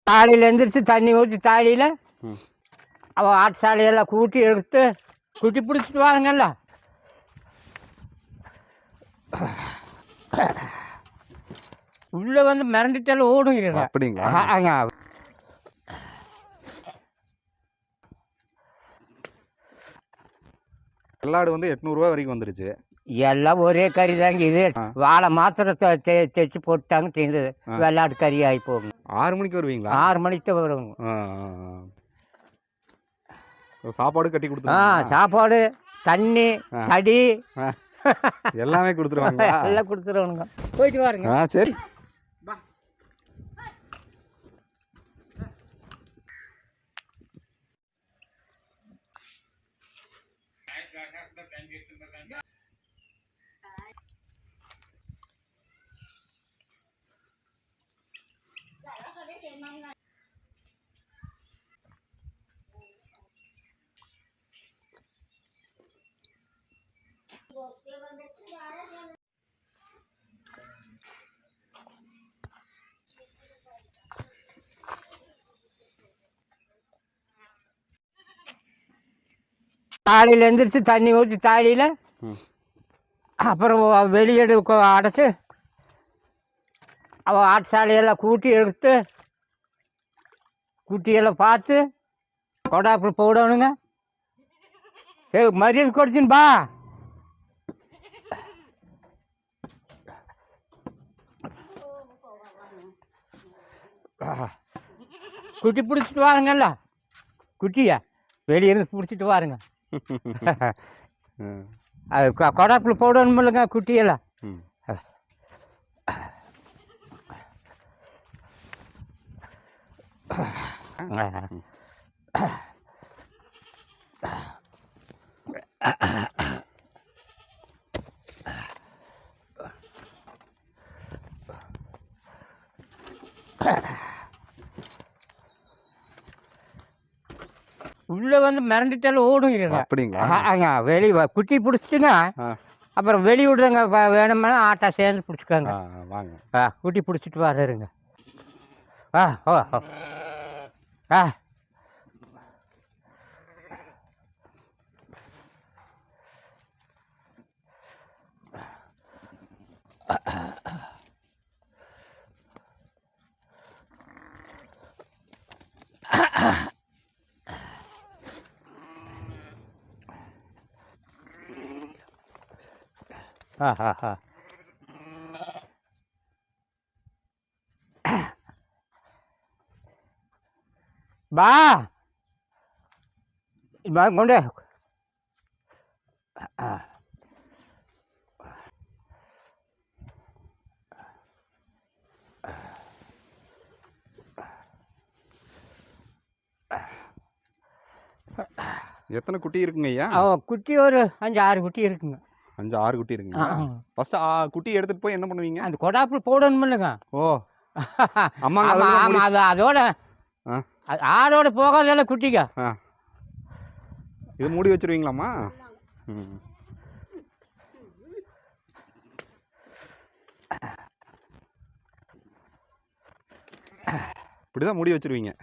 காலையில் எழுந்திரிச்சு தண்ணி ஊற்றி தாலியில் அவள் ஆட்டுச்சாலையெல்லாம் கூட்டி எடுத்து குட்டி பிடிச்சிட்டு வாருங்கல்ல. உள்ளே வந்து மிரண்டுட்டாலும் ஓடுங்க. அப்படிங்களா? வெள்ளாடு வந்து 800 ரூபா வரைக்கும் வந்துருச்சு. எல்லாம் ஒரே கறி தாங்க. இது வாழை மாத்திரத்தை தைச்சு போட்டாங்க தீர்ந்தது. வெள்ளாடு கறி ஆகி போகுங்க. 6 மணிக்கு வருவீங்களா? 6 மணிக்கு தான் வருவாங்க. சாப்பாடு கட்டி கொடுத்துருவாங்க. சாப்பாடு தண்ணி தடி எல்லாமே கொடுத்துருவாங்க. எல்லாம் கொடுத்துருவானுங்க. போயிட்டு வாருங்க. சரி. காலையில் எழுந்திரிச்சு தண்ணி ஊற்றி தாலியில் அப்புறம் வெளியேடு அடைச்சி அவள் ஆட்டுச்சாலையெல்லாம் கூட்டி எடுத்து குட்டியெல்லாம் பார்த்து கொடாப்பில் போடணுங்க. சரி மரியாதை கொடுத்துன்னு பா. குட்டி பிடிச்சிட்டு வாருங்கல்ல. குட்டியா வெளியிருந்து பிடிச்சிட்டு வாருங்க. அது கொடாப்பில் போடணும் இல்லைங்க குட்டியெல்லாம். உள்ளே வந்து மிரண்டுட்டாலும் ஓடுங்க. அப்படிங்களா? வெளியே குட்டி பிடிச்சிட்டுங்க. அப்புறம் வெளி விடுதாங்க. வேணும்னா ஆட்டா சேர்ந்து பிடிச்சிக்கோங்க. வாங்க. குட்டி பிடிச்சிட்டு வர்றருங்க. ஓ பா கொண்டு எத்தனை குட்டி இருக்குங்க ஐயா? குட்டி ஒரு 5-6 குட்டி இருக்குங்க. 5-6 குட்டி இருக்குங்க. ஃபர்ஸ்ட் குட்டி எடுத்துட்டு போய் என்ன பண்ணுவீங்க? அந்த கொடாப்பில் போடணும் இல்லைங்க. ஆமாங்க. அதோட ஆடோட போகாதல்ல குட்டிங்க. இது மூடி வச்சிருவீங்களாம்மா? இப்படிதான் மூடி வச்சிருவீங்க.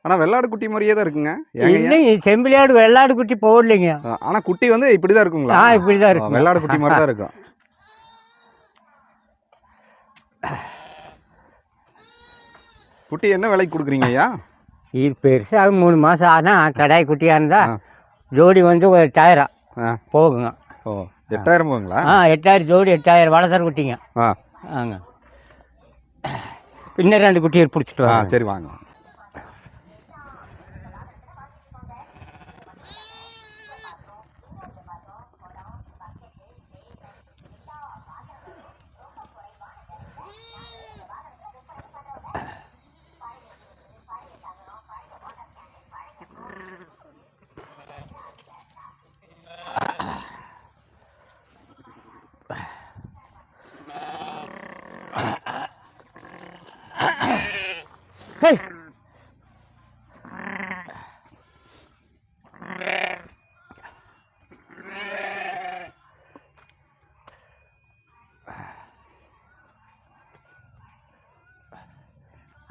ஆனா வெள்ளாடு குட்டி மாதிரியே தான் இருக்குங்க. இல்லைங்க, செம்பிலியாடு வெள்ளாடு குட்டி போடலைங்க. ஆனா குட்டி வந்து இப்படிதான் இருக்குங்களா? இப்படிதான் இருக்கும். வெள்ளாடு குட்டி மாதிரி தான் இருக்கும். குட்டி என்ன விலைக்கு கொடுக்குறீங்க ஐயா? இது பெருசாக 3 மாதம் ஆனால் கடாய் குட்டியாக இருந்தால் ஜோடி வந்து ஒரு 8000 போகுங்க. 8000 போகுங்களா? 8000 ஜோடி 8000 வளர்த்துற குட்டிங்க. இன்னும் 2 குட்டியை பிடிச்சிட்டு வாங்க. சரி வாங்க.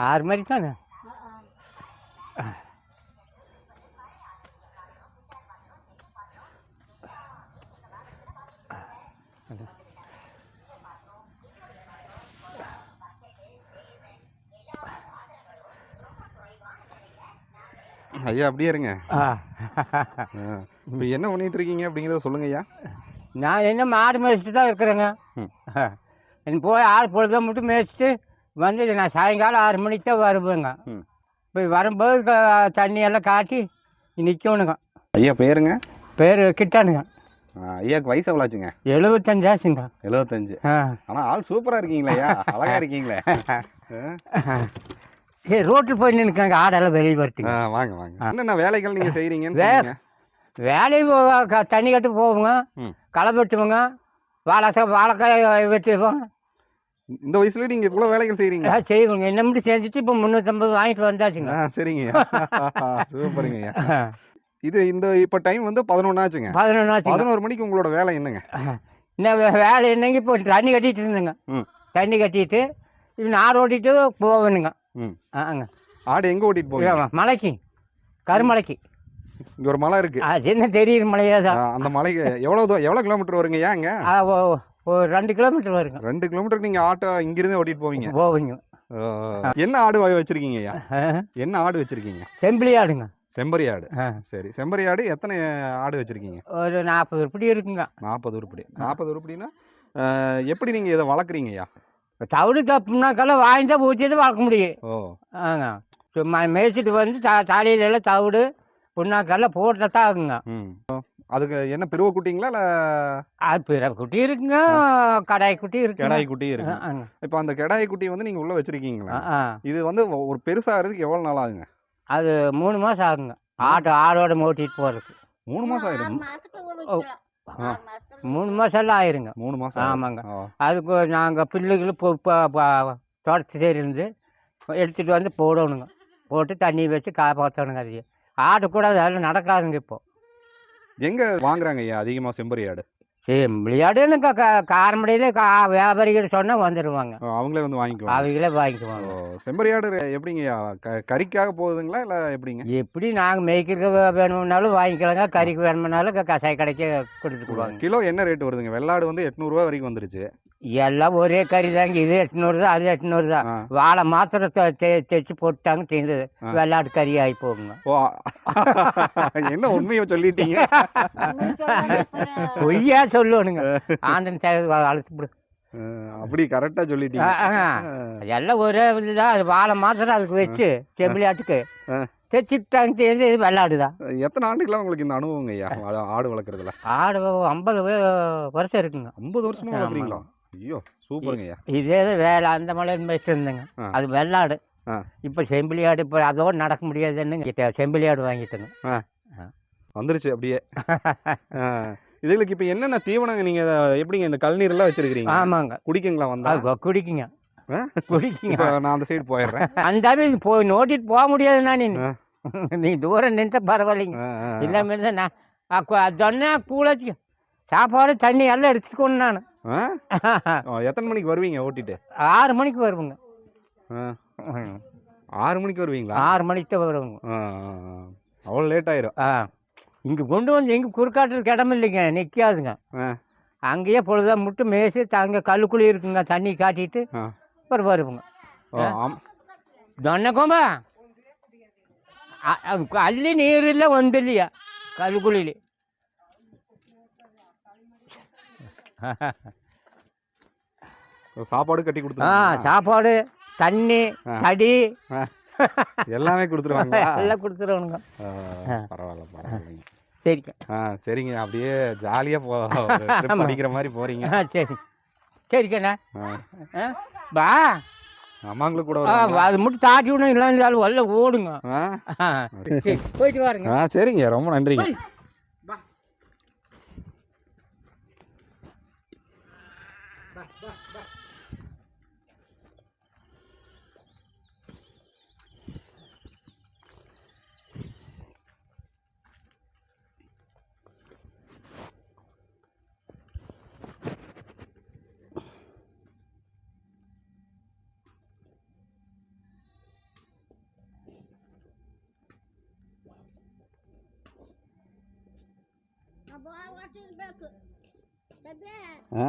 6 மணி தானே. ஐயா அப்படியே இருங்க. ஆ. இப்போ என்ன பண்ணிட்டு இருக்கீங்க அப்படிங்கிறத சொல்லுங்க ஐயா. நான் என்ன மாடு மேய்ச்சிட்டு தான் இருக்கிறேங்க. எனக்கு போய் ஆள் பொழுத மட்டும் மேய்ச்சிட்டு வந்து நான் சாயங்காலம் 6 மணிக்கு தான் வருவேங்க. இப்போ வரும்போது தண்ணியெல்லாம் காட்டி நிற்கணுங்க. ஐயா பேருங்க? பேர் கிட்டானுங்க. ஐயாவுக்கு வயசு எவ்வளோ ஆச்சுங்க? 75 ஆச்சுங்க. 75. ஆனால் ஆள் சூப்பராக இருக்கீங்களா ஐயா? அழகாக இருக்கீங்களே. சரி, ரோட்டில் போய் நின்றுக்காங்க, ஆடெல்லாம் வெளியே வரட்டுங்க. வாங்க வாங்க. என்னென்ன வேலைகள் நீங்கள் செய்கிறீங்கன்னு? வேலையும் தண்ணி கட்டு போவோங்க, களை வெட்டுவோங்க, வாழைக்காய் வெட்டுவோம். இந்த வயசுல நீங்க இவ்வளவு வேலைகள் செய்றீங்க? செய்வோங்க. என்ன மட்டும் செஞ்சுட்டு இப்போ 350 வாங்கிட்டு வந்தாச்சுங்க. சரிங்க. சூப்பருங்க. இது இந்த இப்போ டைம் வந்து 11 ஆச்சுங்க. 11 ஆச்சு. 11 மணிக்கு உங்களோட வேலை என்னங்க? என்ன வேலை என்னங்க? இப்போ தண்ணி கட்டிட்டு இருந்தேங்க. தண்ணி கட்டிட்டு இப்போ ஆடு ஓட்டிட்டு போகணுங்க. ஆடு எங்க ஓட்டிட்டு போவீங்க? மலைக்கு, கருமலைக்கு. இங்க ஒரு மலை இருக்கு. அது என்ன தெரியுற மலையா தான். அந்த மலைக்கு எவ்வளவு கிலோமீட்டர் வருங்க ஏங்க? ஒரு 2 கிலோமீட்டர் வருங்க. 2 கிலோமீட்டருக்கு நீங்க ஆட்டோ இங்கிருந்து ஓட்டிட்டு போவீங்க? என்ன ஆடு வச்சிருக்கீங்க ஐயா? என்ன ஆடு வச்சிருக்கீங்க? செம்பிளி ஆடுங்க. செம்பரி ஆடு. சரி, செம்பரி ஆடு எத்தனை ஆடு வச்சிருக்கீங்க? ஒரு 40 உருப்படி இருக்குங்க. 40 உருப்படி. 40 உருப்படினா எப்படி நீங்க இதை வளர்க்குறீங்க ஐயா? தவிடு தப்புனாக்கெல்லாம் வாங்கி தான் ஊற்றிட்டு வளர்க்க முடியும். சும்மா மேய்ச்சிட்டு வந்து தாலியிலெல்லாம் தவிடு புண்ணாக்கெல்லாம் போட்டால் தான் ஆகுங்க. அதுக்கு என்ன பிறவை குட்டிங்களா இல்லை? அது பிறவை குட்டி இருக்குங்க, கடாய் குட்டி இருக்கு. கடாய் குட்டி இருக்கு. இப்போ அந்த கடாய் குட்டி வந்து நீங்கள் உள்ளே வச்சுருக்கீங்களா? இது வந்து ஒரு பெருசாகிறதுக்கு எவ்வளோ நாள் ஆகுங்க? அது 3 மாதம் ஆகுங்க. ஆடோட ஓட்டிட்டு போகிறதுக்கு 3 மாதம் ஆயிடும். 3 மாதம் எல்லாம் ஆயிருங்க. 3 மாதம். ஆமாங்க. அதுக்கு நாங்கள் பில்லுகள் தோட்டத்து சைடுலேருந்து எடுத்துகிட்டு வந்து போடணுங்க. போட்டு தண்ணி வச்சு காப்பாற்றணுங்க. அது ஆடு கூட அதெல்லாம் நடக்காதுங்க. இப்போ எங்கே வாங்குறாங்க ஐயா அதிகமாக செம்பரி ஆடு? செம்பிளியாடுன்னு காரமடையில் வியாபாரிகள் சொன்னால் வந்துடுவாங்க. அவங்களே வந்து வாங்கிக்குவாங்க. அவங்களே வாங்கிக்குவாங்க. செம்பரி ஆடு எப்படிங்கய்யா? கறிக்காக போகுதுங்களா இல்லை எப்படிங்க? எப்படி நாங்கள் மேய்க்கிறதுக்கு வேணும்னாலும் வாங்கிக்கலாங்க, கறிக்கு வேணும்னாலும் கசாய கடைக்கு கொடுத்துக்குவாங்க. கிலோ என்ன ரேட்டு வருதுங்க? வெள்ளாடு வந்து 800 ரூபா வரைக்கும் வந்துருச்சு. எல்லாம் ஒரே கறி தாங்க. இது 800 தான், அது 800 தான். வாழை மாத்திரம் தைச்சு போட்டாங்க, தீர்ந்தது. வெள்ளாடு கறி ஆகி போகுங்க. என்ன உண்மையை சொல்லிட்டீங்க? பொய்யா சொல்லணுங்க. ஆண்டன் அழைச்சிப்படு. அப்படி கரெக்டாக சொல்லிட்டீங்க. எல்லாம் ஒரே இதுதான். அது வாழை மாத்திரம் அதுக்கு வச்சு செம்பிளியாட்டுக்கு தைச்சிட்டாங்க, தீர்ந்து. இது வெள்ளாடு தான். எத்தனை ஆண்டுகளாக உங்களுக்கு இந்த அனுபவங்க ஐயா ஆடு வளர்க்குறதுல? ஆடு 50 வருஷம் இருக்குங்க. 50 வருஷமா வளர்க்குறீங்களா? ஐயோ சூப்பருங்க ஐயா. இதே வேலை அந்த மலையில் மேய்ச்சிட்டு இருந்தேங்க. அது வெள்ளாடு. இப்போ செம்பிளி ஆடு. இப்போ அதோடு நடக்க முடியாதுன்னு செம்பிளி ஆடு வாங்கிட்டேங்க. வந்துருச்சு அப்படியே. இதுகளுக்கு இப்போ என்னென்ன தீவனங்க நீங்கள் எப்படிங்க இந்த கல்நீரெல்லாம் வச்சுருக்கிறீங்க? ஆமாங்க. குடிக்குங்களா? வந்தா குடிக்குங்க. நான் அந்த சைடு போயிடுறேன். அந்த போய் நோட்டிட்டு போக முடியாதுண்ணா. நீ தூரம் நின்று பரவாயில்லைங்க. இல்லாமல் தான் நான் சொன்னேன் கூடாச்சு சாப்பாடு தண்ணி எல்லாம் எடுத்துட்டு கொண்டு நான். எத்தனை மணிக்கு வருவீங்க ஓட்டிட்டு? 6 மணிக்கு வருவோங்க. 6 மணிக்கு வருவீங்களா? 6 மணிக்கு தான் வருவோங்க. அவ்வளோ லேட் ஆயிரும். இங்கே கொண்டு வந்து எங்கே குறுக்காட்டுறதுக்கு இடம் இல்லைங்க, நிற்காதுங்க. அங்கேயே பொழுதா மட்டும் மேய்ச்சி அங்கே கல்லுக்குழி இருக்குங்க, தண்ணி காட்டிட்டு அப்புறம் வருவோங்க. தொன்னக்கோம்பா அள்ளி நீரில் வந்து இல்லையா கல்லுக்குழியில். சாப்பாடு கட்டி கொடுத்து சாப்பாடு தண்ணி தடி எல்லாமே கொடுத்துருவாங்க. எல்லாம் கொடுத்துருவானுங்க. பரவாயில்ல பரவாயில்லைங்க. சரிங்க. சரிங்க. அப்படியே ஜாலியாக படிக்கிற மாதிரி போகிறீங்க. சரி சரிங்கண்ணா. பா அம்மாங்களுக்கு கூட அது மட்டும் தாட்டி விடணும், இல்லை இருந்தாலும் வல்ல ஓடுங்க. போயிட்டு வாருங்க. சரிங்க, ரொம்ப நன்றிங்க. ಆ?